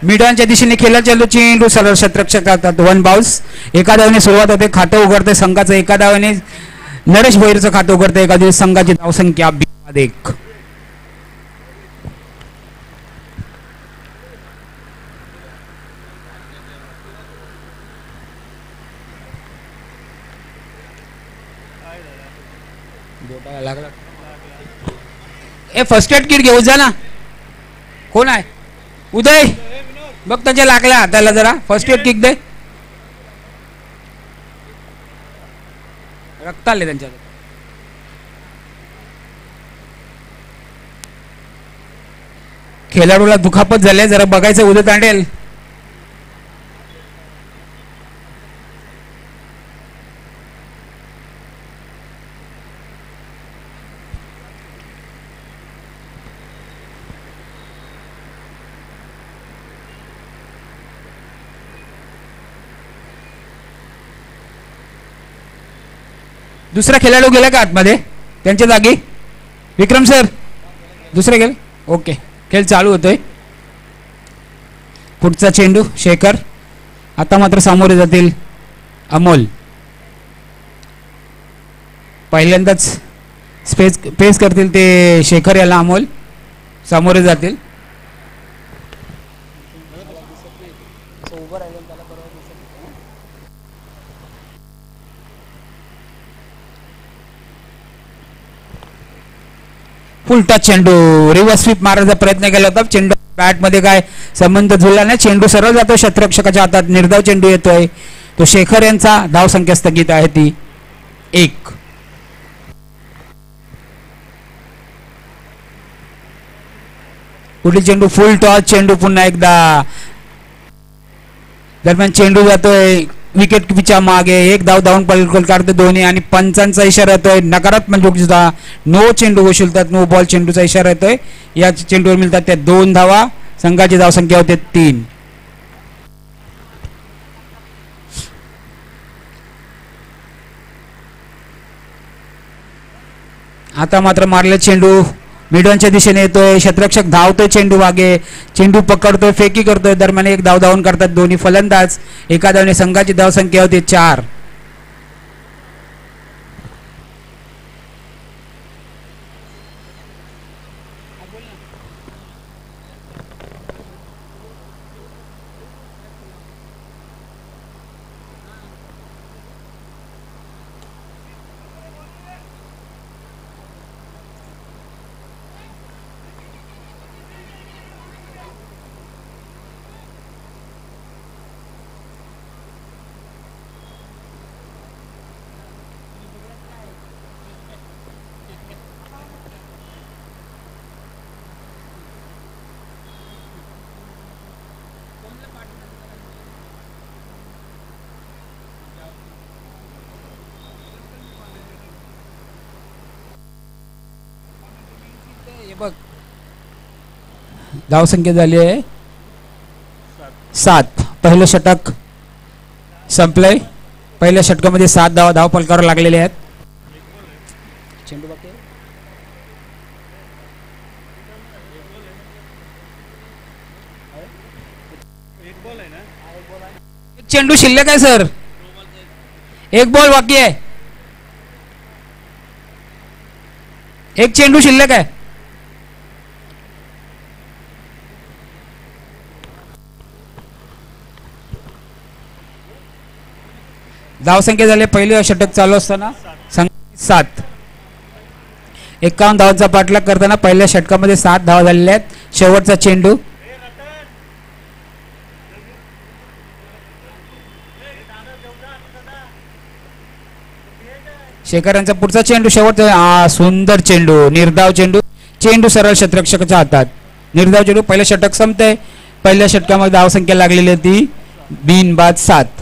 मिडॉनच्या दिशेने खेळला चेंडू. चेंडू सरळ क्षेत्ररक्षकात 1 बाउन्स. एका धावेने सुरुवात होते. खातं उघडते संघाचं. एका धावेने नरेश भोईरचं खातं उघडते. एका दिवस संघाची धावसंख्या 1. फर्स्ट एड किट घेऊ जा ना. कोण आहे उदय बघ त्याच्या लागल्या हाताला जरा फर्स्ट एड किट दे. रक्त आले त्यांच्या. खेळाडूला दुखापत झाले जरा बघायचं उदय तांडेल. दुसरा खेळाडू गेला का आतमध्ये त्यांच्या जागी. विक्रम सर दुसरे गेले. ओके खेळ चालू होतोय. पुढचा चेंडू शेखर. आता मात्र सामोरे जातील अमोल. पहिल्यांदाच पेस करतील ते शेखर याला. अमोल सामोरे जातील. उलटा चेंडू रिव्हर्स स्वीप मारायचा प्रयत्न केला होता. चेंडू बॅट मध्ये काय संबंध जुळला नाही. चेंडू सरळ जातो क्षेत्ररक्षकाच्या हातात. निर्धाव चेंडू येतोय तो शेखर यांचा. धाव संख्या स्थगित आहे ती 1. पुढील चेंडू फुल टॉस. चेंडू पुन्हा एकदा दरम्यान चेंडू जातोय विकेट कीपरच्या मागे. 1 धाव धावून पलटून काढते दोन्ही आणि पंचांचा इशारा येतोय नकारात्मक सुद्धा. नो चेंडू घोषितात. नो बॉल चेंडूचा इशारा येतोय. या चेंडूवर मिळतात त्या 2 धावा. संघाची धावसंख्या होते 3. आता मात्र मारले चेंडू मिडॉनच्या दिशेने येतोय. क्षेत्ररक्षक धावतोय चेंडू मागे. चेंडू पकडतोय फेकी करतोय. दरम्यान 1 धाव धावून करतात दोन्ही फलंदाज. एका धावने संघाची धावसंख्या होती 4. बघ धावसंख्या झाली आहे 7. पहिलं षटक संपलंय. पहिल्या षटकामध्ये 7 धाव फलकावर लागलेले आहेत. चेंडू बाकी आहे. एक चेंडू शिल्लक आहे सर. एक बॉल बाकी आहे. एक चेंडू शिल्लक आहे. धावसंख्या झाली पहिले षटक चालू असताना 7. 51 धावांचा पाठलाग करताना पहिल्या षटकामध्ये 7 धावा झालेल्या आहेत. शेवटचा चेंडू शेखर यांचा पुढचा चेंडू शेवटचा सुंदर चेंडू निर्धाव चेंडू. चेंडू सरळ क्षेत्ररक्षकाच्या हातात. निर्धाव चेंडू. पहिलं षटक संपतंय. पहिल्या षटकामध्ये धावसंख्या लागलेली होती बिनबाद 7.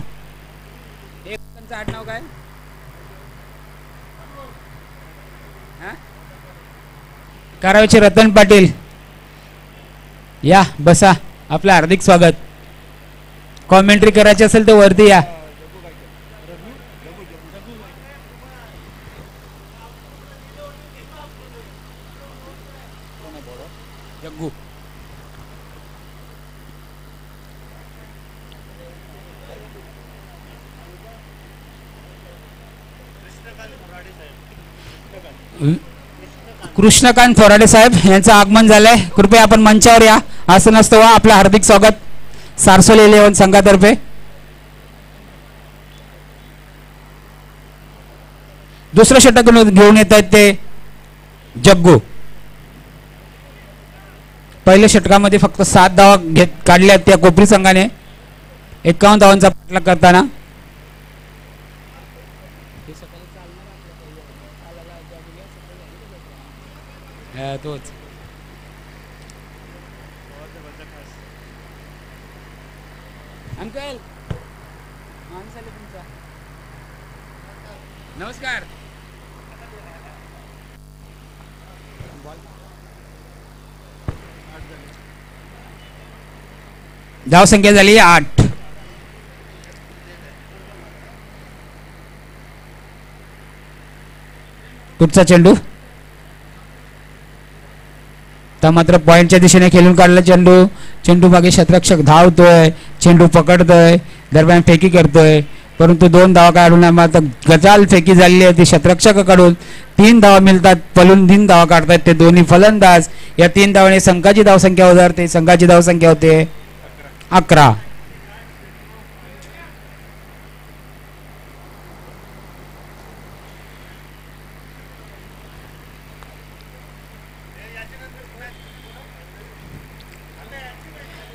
आडनाव काय करावेचे रतन पाटील या बसा. आपलं हार्दिक स्वागत. कॉमेंट्री करायची असेल तर वरती या. जग्गू कृष्णकांत फोराडे साहेब यांचं आगमन झालंय. कृपया आपण मंचावर या. असं नसतं वा. आपलं हार्दिक स्वागत सारसोली 11 संघातर्फे. दुसरं षटक घेऊन येत आहेत ते जग्गू. पहिल्या षटकामध्ये फक्त 7 धावा काढल्या त्या कोपरी संघाने. 51 धावांचा पाठलाग करताना तोच अंकल माणूस आले तुमचा. नमस्कार. धावसंख्या झाली 8. पुढचा चेंडू तर मात्र पॉइंटच्या दिशेने खेळून काढला चेंडू. चेंडू मागे क्षेत्ररक्षक धावतोय. चेंडू पकडतोय. दरम्यान फेकी करतोय. परंतु 2 धावा काढून मात्र गजाल फेकी झालेली आहे ती क्षेत्ररक्षकाकडून. 3 धावा मिळतात. पलून 3 धावा काढतात ते दोन्ही फलंदाज. या 3 धावाने संघाची धावसंख्या उधारते. संघाची धावसंख्या होते 11.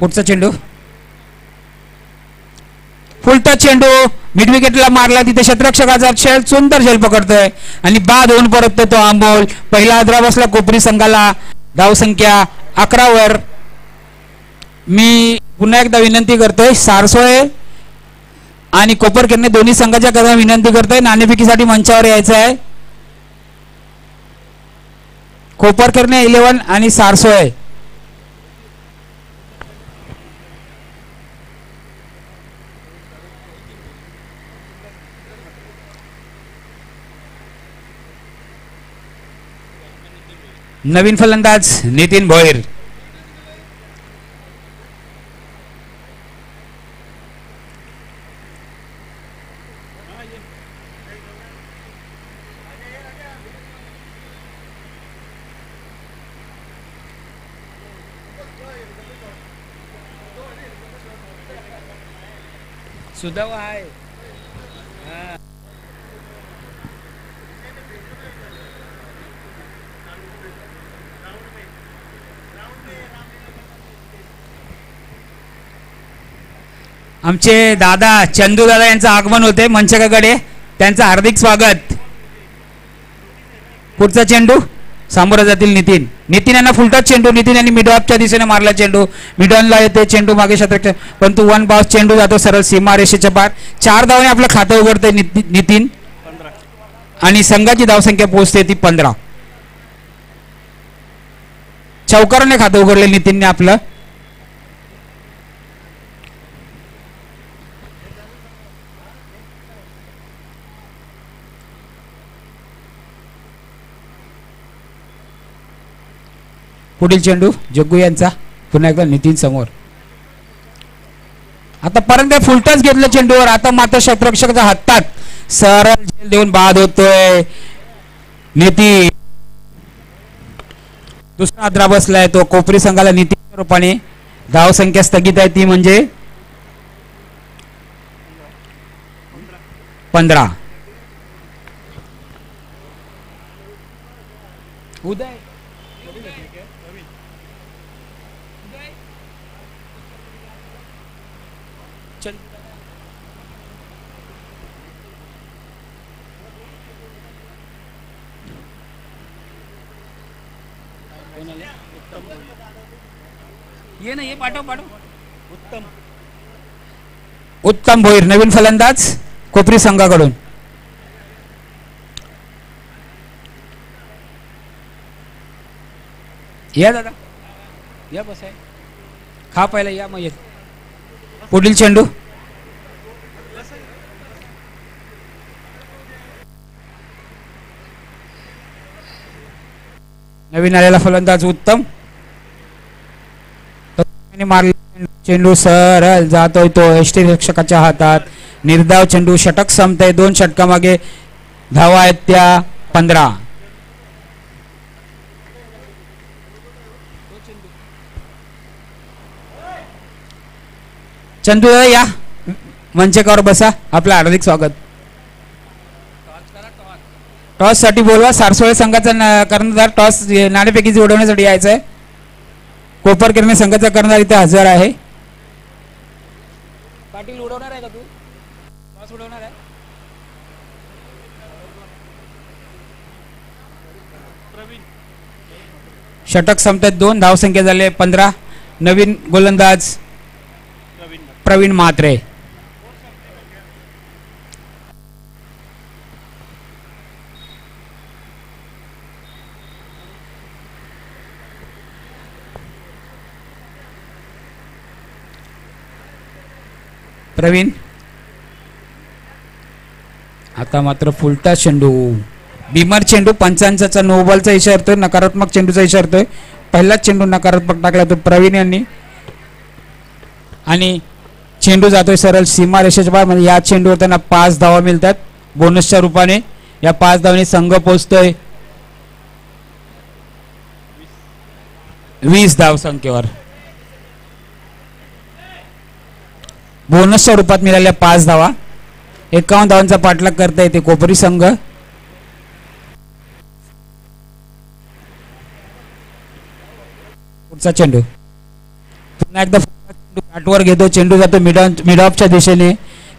पुढचा चेंडू फुलटा चेंडू मिड विकेटला मारला. तिथे क्षेत्ररक्षकाचा सुंदर झेल पकडतोय आणि बाद होऊन परत तो आंबोल. पहिला आदरा बसला कोपरी संघाला. धावसंख्या 11 वर. मी पुन्हा एकदा विनंती करतोय सारसोळे आणि कोपरकरने दोन्ही संघाच्या करता विनंती करतोय नाणेफेकीसाठी मंचावर यायचं आहे. कोपरकरने 11 आणि सारसोळे. नवीन फलंदाज नितीन भोईर. सुदैव आहे. आमचे दादा चंदू दादा यांचं आगमन होते मंचकाकडे. त्यांचं हार्दिक स्वागत. पुढचा चेंडू सामोरं जातील नितीन. नितीन यांना फुलटच चेंडू. नितीन यांनी मिडऑफच्या दिशेने मारला चेंडू. मिडॉनला येते चेंडू मागे क्षेत्ररक्षक परंतु 1 बाउन्स चेंडू जातो सरळ सीमा रेषेच्या पार. 4 धावाने आपलं खातं उघडते नितीन आणि संघाची धावसंख्या पोहोचते ती 15. सावकाराने खातं उघडले नितीनने आपलं. पुढील चेंडू जग्गू यांचा पुन्हा एकदा नितीन समोर. आता पर्यंत फुलटच घेतलं चेंडूवर. आता मात्र क्षेत्ररक्षकाच्या हातात सरळ झेल देऊन बाद होतोय नितीन. दुसरा आद्रा बसलाय तो कोपरी संघाला नितीन रूपाने. धाव संख्या स्थगित आहे ती म्हणजे 15. उदय ये ना, ये पाठव. उत्तम भोईर नवीन फलंदाज कोपरी संघाकडून. या दादा या, बस आहे खा पहिला या मग. पुढील चेंडू नवीन आलेला फलंदाज उत्तम मारला. चेंडू सरळ जातोय तो यष्टीरक्षकाच्या हातात. निर्धाव चेंडू. षटक संपतंय. 2 षटकामागे धावा आहेत त्या 15. चंदू या मंचकावर बसा. आपलं हार्दिक स्वागत. टॉस साठी बोलवा. सारसोळे संघाचा कर्णधार टॉस नाणेफेकीची उडवण्यासाठी यायचं आहे. कोपर किरणे संघाचा कर्णधार इथे हजर आहे. पाटील उडवणार आहे का तू? टॉस उडवणार आहे. षटक संपतात. 2 धावसंख्या झाले 15. नवीन गोलंदाज प्रवीण म्हात्रे. प्रवीण आता मात्र फुलटा चेंडू. बिमर चेंडू. पंचांचा नो बॉलचा इशारा येतोय. नकारात्मक चेंडूचा इशारा येतोय. पहिलाच चेंडू नकारात्मक टाकला तो प्रवीण यांनी. आणि चेंडू जातोय सरळ सीमा रेषेच्या बाहेर. म्हणजे या चेंडूवर त्यांना 5 धावा मिळतात बोनसच्या रूपाने. या 5 धावांनी संघ पोहोचतोय 20 धावसंख्येवर. बोनसच्या रूपात मिळालेल्या 5 धावा. 51 धावांचा पाठलाग करता येते कोपरी संघ. पुढचा चेंडू पुन्हा एकदा बॅटवर घेतो. चेंडू जातो मिड ऑफच्या दिशेने.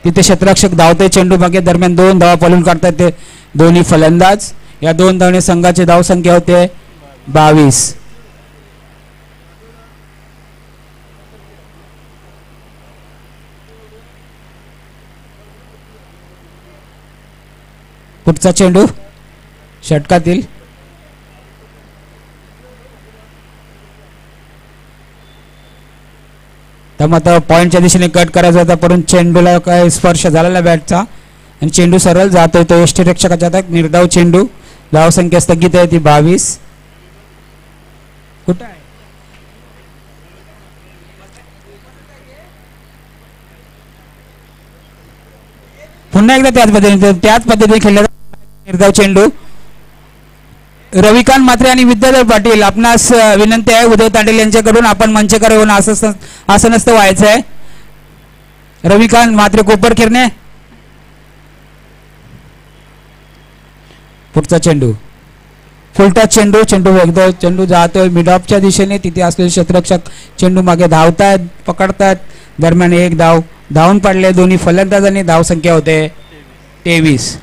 तिथे क्षेत्ररक्षक धावते. चेंडू मागे दरम्यान 2 धावा पळून काढतात ते दोन्ही फलंदाज. या 2 धावने संघाची धावसंख्या होते 22. पुढचा चेंडू षटकातील. तर मग पॉईंटच्या दिशेने कट करायचा होता परंतु चेंडूला काय स्पर्श झालेला बॅटचा आणि चेंडू सरळ जातोय तो यष्टीरक्षकाच्या हातात. निर्धाव चेंडू. धावसंख्या स्थगित आहे ती 22. कुठं आहे? पुन्हा एकदा त्याच पद्धतीने खेळला निर्धाव चेंडू. रविकांत म्हात्रे आणि विद्याधर पाटील आपणास विनंती आहे उदय तांडेल यांच्याकडून आपण मंचकर येऊन असं नसतं व्हायचं आहे. रविकांत म्हात्रे कोपर किरणे. पुढचा चेंडू फुलटा चेंडू. चेंडू जातोय मिड ऑफच्या दिशेने. तिथे असलेले क्षेत्ररक्षक चेंडू मागे धावतात पकडतात. दरम्यान 1 धाव धावून पडले दोन्ही फलंदाजांनी. धावसंख्या होते 23.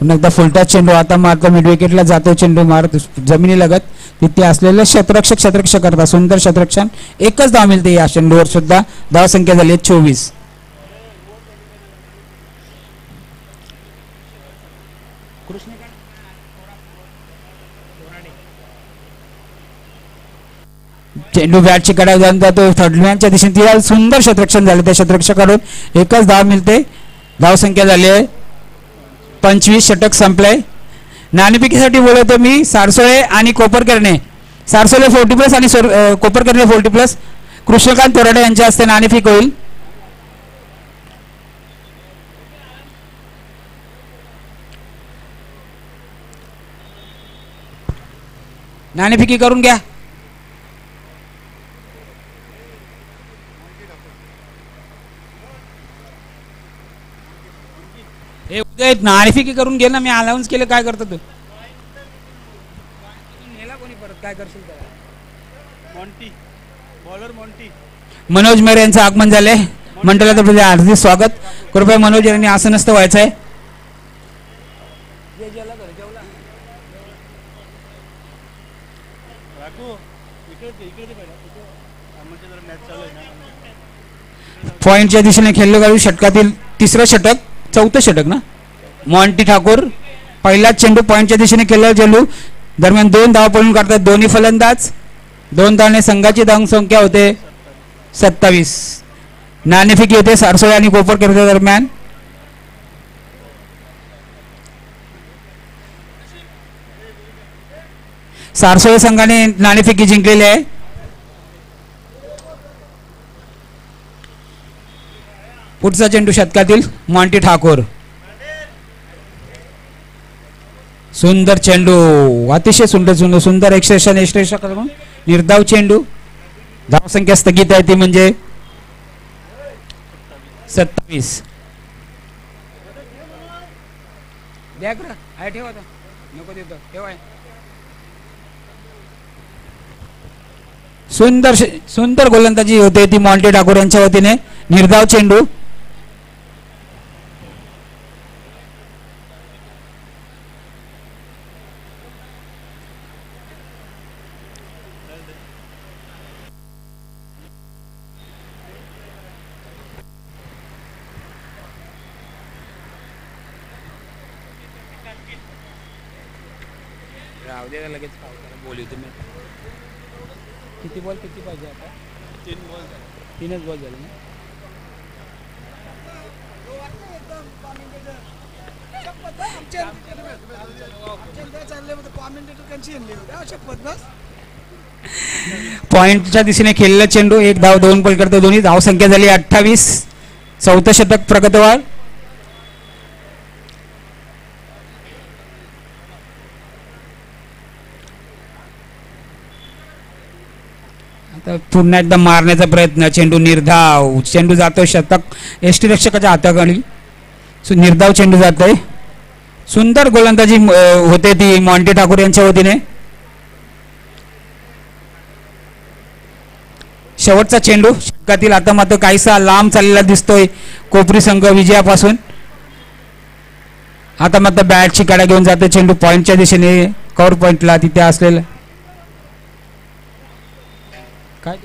पुन्हा एकदा फुलटॉस चेंडू आता मारतो मिड विकेटला जातो चेंडू मारत जमिनी लगत तिथे असलेले शतरक्षक करतात सुंदर शतरक्षण एकच धाव मिळते या चेंडूवर सुद्धा धाव संख्या झाली 24. चेंडू बॅटची कडा जाऊन जातो थर्डमॅनच्या दिशेने तिला सुंदर शतरक्षण झालं त्या शतरक्षकाकडून एकच धाव मिळते धाव संख्या झाली आहे 25. षटक संपलंय. नाणेफेकीसाठी बोलवतो मी सारसोळे आणि कोपरकर्णे. सारसोळे 40+ आणि कोपरकर्णे 40+. कृष्णकांत तोराडे यांच्या हस्ते नाणेफेक होईल. नाणेफेकी करून घ्या. हे उदय नाणेफेकी करून घे ना मी अलाउन्स केलं काय करतो तू नेला कोणी परत काय करशील त्याला
मॉन्टी बॉलर मॉन्टी
मनोज मेरे यांचं आगमन झाले मंडळातर्फे हार्दिक स्वागत. कृपया मनोज यांनी आसनस्थ व्हायचं आहे. पॉइंटच्या दिशेने खेळले जाऊ षटकातील तिसरं षटक चौथं षटक ना मॉन्टी ठाकूर पहिलाच चेंडू पॉइंटच्या दिशेने खेळला चेंडू दरम्यान 2 धाव पळून काढतात दोन्ही फलंदाज 2 धावने संघाची धाव संख्या होते 27. नाणेफेकी होते सारसोळे आणि कोपरकर्णे दरम्यान. सारसोळे संघाने नाणेफेकी जिंकलेली आहे. पुढचा चेंडू षटकातील मॉन्टी ठाकूर सुंदर चेंडू अतिशय सुंदर एक्सप्रेशन करून निर्धाव चेंडू धाव संख्या स्थगित आहे ती म्हणजे 27. सुंदर गोलंदाजी होते ती मॉन्टी ठाकूर यांच्या वतीने निर्धाव चेंडू लगेच बोलू तुम्ही किती बॉल किती पाहिजे आता
3 बॉल
3च बॉल झाले ना पॉइंटच्या दिशेने खेळलेला चेंडू 1 धाव 2 बॉल करतो दोन्ही धाव संख्या झाली 28. चौथं षटक प्रगतवार. आता पुन्हा एकदा मारण्याचा प्रयत्न चेंडू निर्धाव चेंडू जातो शतक एसटी रक्षकाच्या हाताखाली निर्धाव चेंडू जातोय. सुंदर गोलंदाजी होते ती मॉन्टी ठाकूर यांच्या वतीने. शेवटचा चेंडू षटकातील आता मात्र काहीसा लांब चाललेला दिसतोय कोपरी संघ विजयापासून. आता मात्र बॅटची काढा घेऊन जातो चेंडू पॉइंटच्या दिशेने कव्हर पॉइंटला तिथे असलेला काय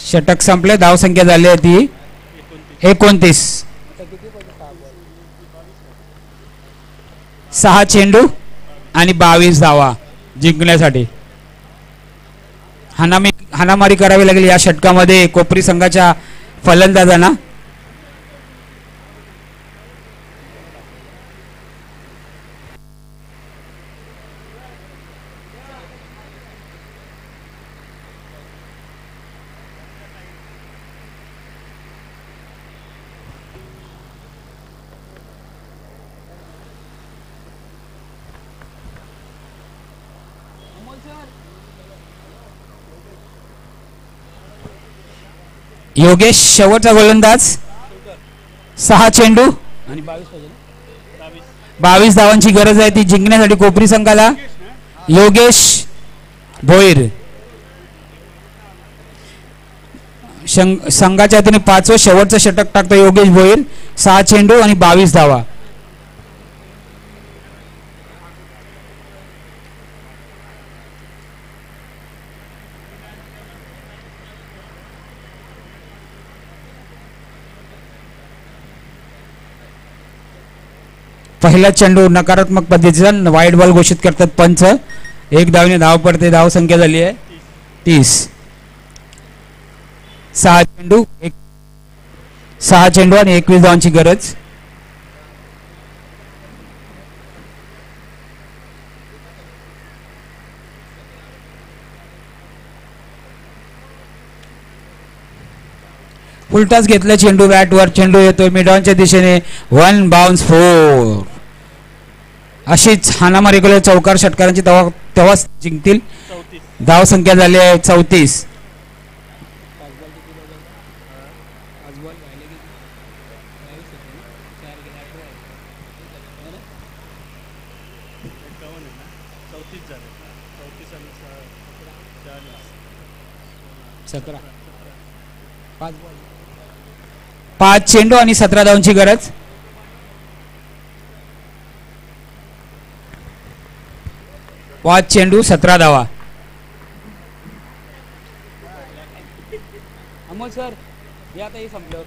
षटक संपले धाव संख्या झाली आहे ती 29. 6 चेंडू आणि 22 धावा जिंकण्यासाठी हाणामारी करावी लागली या षटकामध्ये कोपरी संघाच्या फलंदाजांना. योगेश शेवटचा गोलंदाज 6 चेंडू आणि 22 धावांची गरज आहे ती जिंकण्यासाठी कोपरी संघाला. योगेश भोईर संघाच्या हातून 5वं शेवटचं षटक टाकतो योगेश भोईर. 6 चेंडू आणि 22 धावा. पहिला चेंडू नकारात्मक पद्धतीचा वाईट बॉल घोषित करतात पंच. 1 धावने धाव पडते. धाव संख्या झाली आहे 30. 6 चेंडू आणि 21 धावांची गरज. फुलटॉस घेतला चेंडू बॅटवर. चेंडू येतोय मिडॉनच्या दिशेने. 1 बाउन्स 4. अशीच हाणामारी केली चौकार षटकारांची तेव्हाच जिंकतील.
34.
धाव संख्या झाली आहे 34.
झाले.
5 चेंडू आणि 17 धावांची गरज. पाच चेंडू 17 धावा. अमोल सर या आता संपल्यावर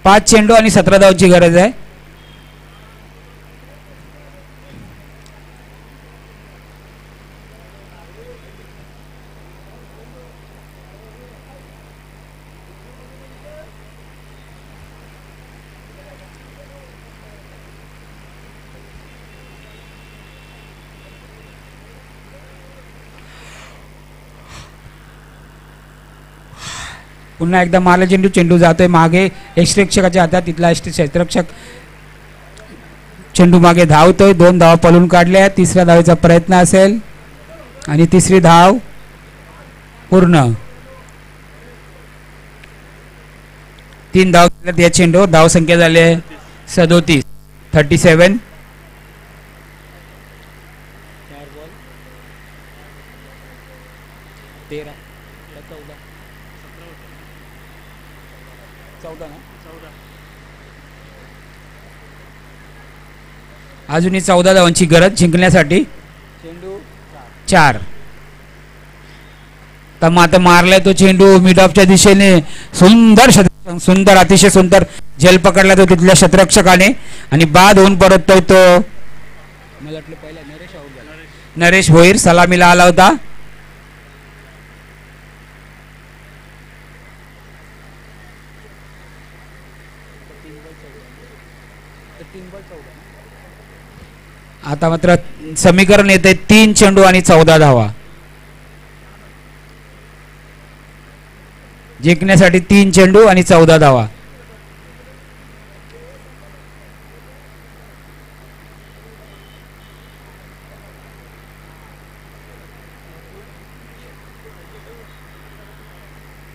5 चेंडू आणि 17 धावांची गरज आहे. पुन्हा एकदा मारला चेंडू. चेंडू जातोय मागे यष्टिरक्षकाच्या हातात. तिथला यष्टिरक्षक चेंडू मागे धावतोय. 2 धावा पळून काढल्या. 3ऱ्या धावेचा प्रयत्न असेल आणि 3री धाव पूर्ण. 3 धाव केल्यात या चेंडूवर. धाव संख्या झाली आहे 37. 37. 14 अजूनही 14 धावांची गरज जिंकण्यासाठी. चेंडू 4. तर मग आता मारलाय तो चेंडू मिड ऑफच्या दिशेने. सुंदर अतिशय सुंदर झेल पकडला तो तिथल्या क्षेत्ररक्षकाने आणि बाद होऊन परततोय तो. मला वाटलं पहिला नरेश भोईर सलामीला आला होता. आता मात्र समीकरण येते 3 चेंडू आणि 14 धावा. जिंकण्यासाठी 3 चेंडू आणि 14 धावा.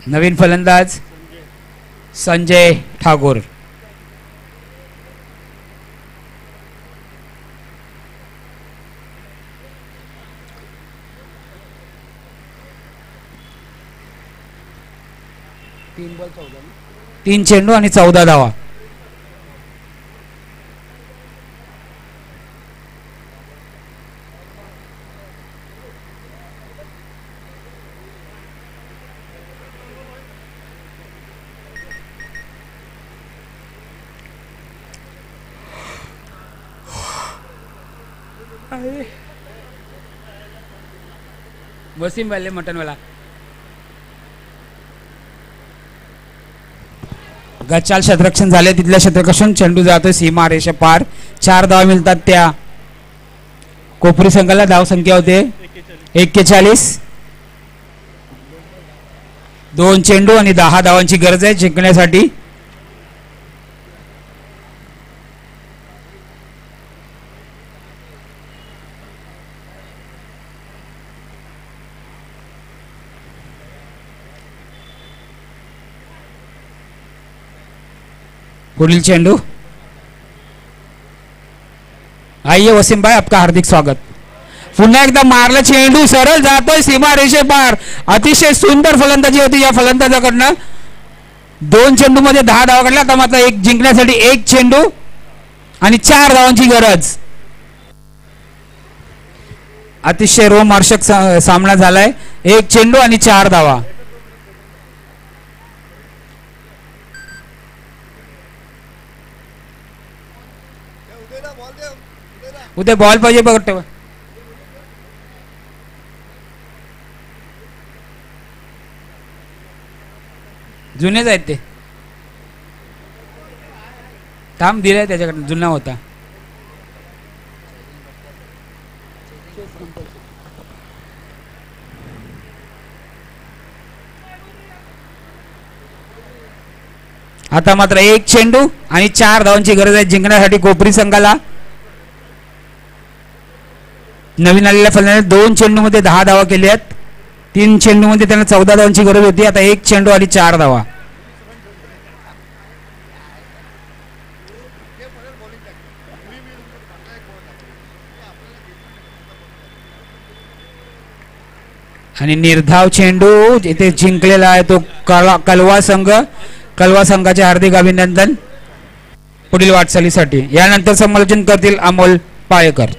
नवीन फलंदाज संजय ठाकूर. तीन चेंडू आणि 14 धावा. वसीम वाले मटन वाला गच्चाल क्षेत्ररक्षण झाले. तिथल्या क्षेत्ररक्षण चेंडू जातोय सीमा रेषा पार. 4 धावा मिळतात त्या कोपरी संघाला. धाव संख्या होते 41. 2 चेंडू आणि 10 धावांची गरज आहे जिंकण्यासाठी. पुढील चेंडू. आइए वसीम भाई आपका हार्दिक स्वागत. पुन्हा एकदा मारला चेंडू सरळ जातोय सीमा रेषे पार. अतिशय सुंदर फलंदाजी होती या फलंदाजाकडनं. 2 चेंडू मध्ये 10 धावा काढल्या. आता मात्र एक जिंकण्यासाठी 1 चेंडू आणि 4 धावांची गरज. अतिशय रोमहर्षक सामना झालाय. 1 चेंडू आणि 4 धावा. उद्या बॉल पाहिजे बघ ठेवा. जुनेच आहेत ते. थांब दिलाय त्याच्याकडे जुना होता. आता मात्र 1 चेंडू आणि 4 धावांची गरज आहे जिंकण्यासाठी कोपरी संघाला. नवीन आलेल्या फलंदाजाने 2 चेंडू मध्ये 10 धावा केल्या आहेत. 3 चेंडू मध्ये त्यांना 14 धावांची गरज होती. आता 1 चेंडू आणि 4 धावा. आणि निर्धाव चेंडू इथे जिंकलेला आहे तो कलवा संघ. कलवा संघाचे हार्दिक अभिनंदन पुढील वाटचालीसाठी. यानंतर समालोचन करतील अमोल पाळेकर.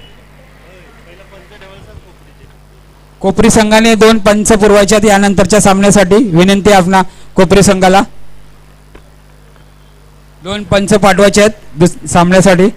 कोपरी संघाने 2 पंच पुरवायच्यात यानंतरच्या सामन्यासाठी. विनंती आपणा कोपरी संघाला 2 पंच पाठवायचे आहेत सामन्यासाठी.